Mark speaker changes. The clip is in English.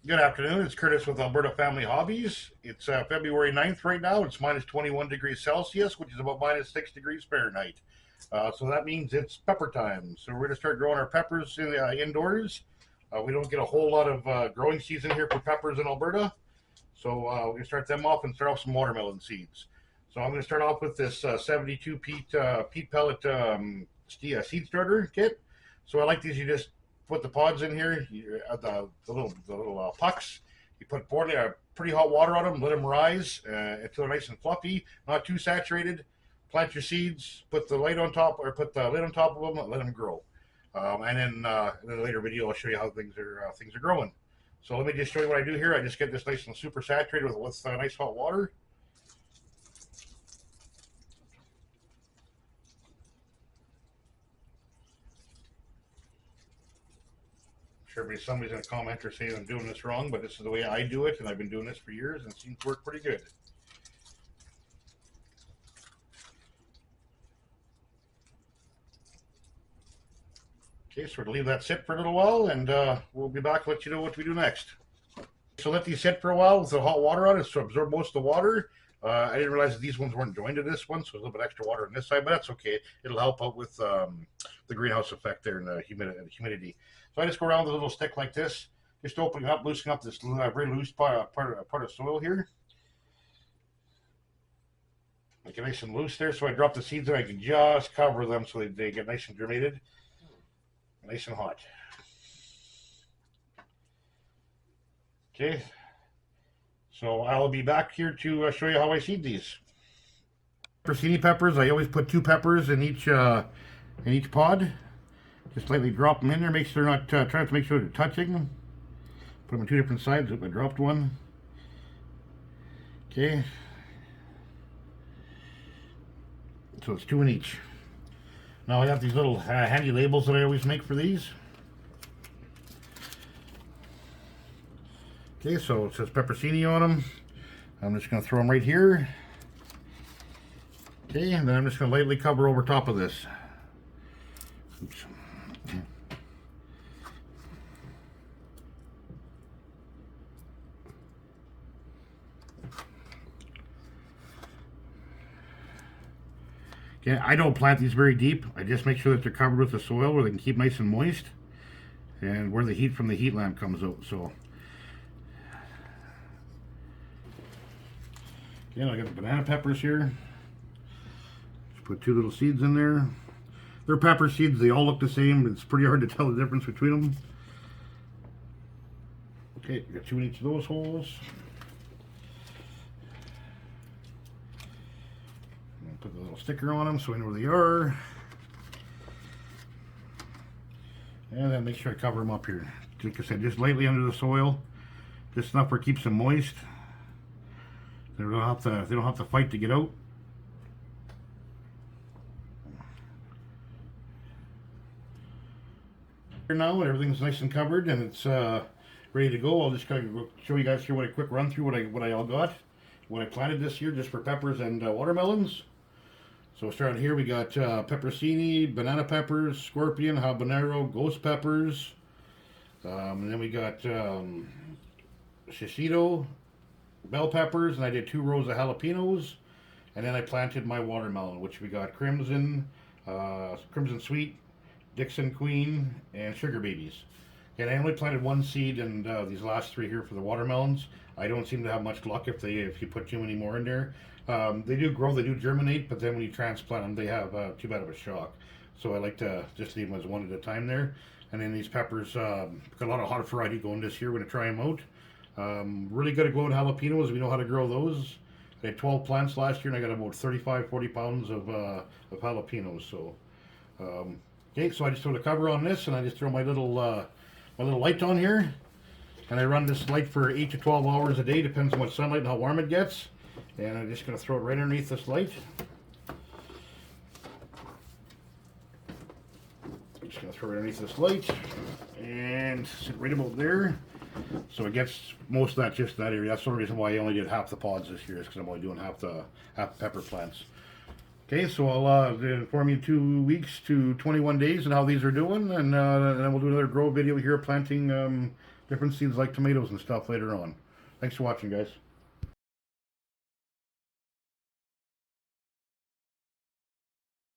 Speaker 1: Good afternoon. It's Curtis with Alberta Family Hobbies. It's February 9th right now. It's minus 21 degrees Celsius, which is about minus 6 degrees Fahrenheit. So that means it's pepper time. So we're going to start growing our peppers indoors. We don't get a whole lot of growing season here for peppers in Alberta. So we're going to start them off and start off some watermelon seeds. So I'm going to start off with this 72 peat pellet seed starter kit. So I like these. You just put the pods in here, the little pucks. You put pretty hot water on them, let them rise until they're nice and fluffy, not too saturated. Plant your seeds, put the light on top, or put the lid on top of them, and let them grow. And then in a later video, I'll show you how things are growing. So let me just show you what I do here. I just get this nice and super saturated with nice hot water. Sure, somebody's going to comment or say I'm doing this wrong, but this is the way I do it, and I've been doing this for years, and it seems to work pretty good. Okay, so we'll leave that sit for a little while, and we'll be back to let you know what we do next. So let these sit for a while with the hot water on it to absorb most of the water. I didn't realize that these ones weren't joined to this one, so there's a little bit extra water on this side, but that's okay. It'll help out with the greenhouse effect there and the humidity. So I just go around with a little stick like this, just opening up, loosening up this very loose part of soil here. Make it nice and loose there. So I drop the seeds and I can just cover them so they get nice and germinated, nice and hot. Okay, so I'll be back here to show you how I seed these. Porcini peppers, I always put 2 peppers in each pod. Just lightly drop them in there. Make sure they're not trying to make sure they're touching. Put them on 2 different sides. I dropped one. Okay. So it's 2 in each. Now I got these little handy labels that I always make for these. Okay, so it says peppercini on them. I'm just going to throw them right here. Okay, and then I'm just going to lightly cover over top of this. Oops. Okay, I don't plant these very deep. I just make sure that they're covered with the soil where they can keep nice and moist, and where the heat from the heat lamp comes out. So, okay, I got the banana peppers here. Just put 2 little seeds in there. They're pepper seeds. They all look the same. It's pretty hard to tell the difference between them. Okay, got 2 in each of those holes. Put the little sticker on them so we know where they are. And then make sure I cover them up here. Like I said, just lightly under the soil. Just enough where it keeps them moist. They don't have to fight to get out. Here now, everything's nice and covered and it's ready to go. I'll just kind of show you guys here what a quick run through what I all got. What I planted this year just for peppers and watermelons. So starting here, we got peppercini, banana peppers, scorpion, habanero, ghost peppers. And then we got shishito, bell peppers, and I did 2 rows of jalapenos. And then I planted my watermelon, which we got crimson sweet, Dixon Queen, and sugar babies. And I only planted 1 seed and these last 3 here for the watermelons. I don't seem to have much luck if you put too many more in there. They do grow, they do germinate, but then when you transplant them, they have too bad of a shock. So I like to just leave them as 1 at a time there. And then these peppers, got a lot of hot variety going this year. We're going to try them out. Really good at growing jalapenos. We know how to grow those. I had 12 plants last year, and I got about 35-40 pounds of jalapenos. So, okay, so I just throw the cover on this, and I just throw my little light on here. And I run this light for 8 to 12 hours a day, depends on what sunlight and how warm it gets. And I'm just going to throw it right underneath this light. I'm just going to throw it underneath this light and sit right about there. So it gets most of that, just that area. That's the reason why I only did half the pods this year, is because I'm only doing half the pepper plants. Okay, so I'll inform you 2 weeks to 21 days and how these are doing, and then we'll do another grow video here planting different seeds like tomatoes and stuff later on. Thanks for watching, guys.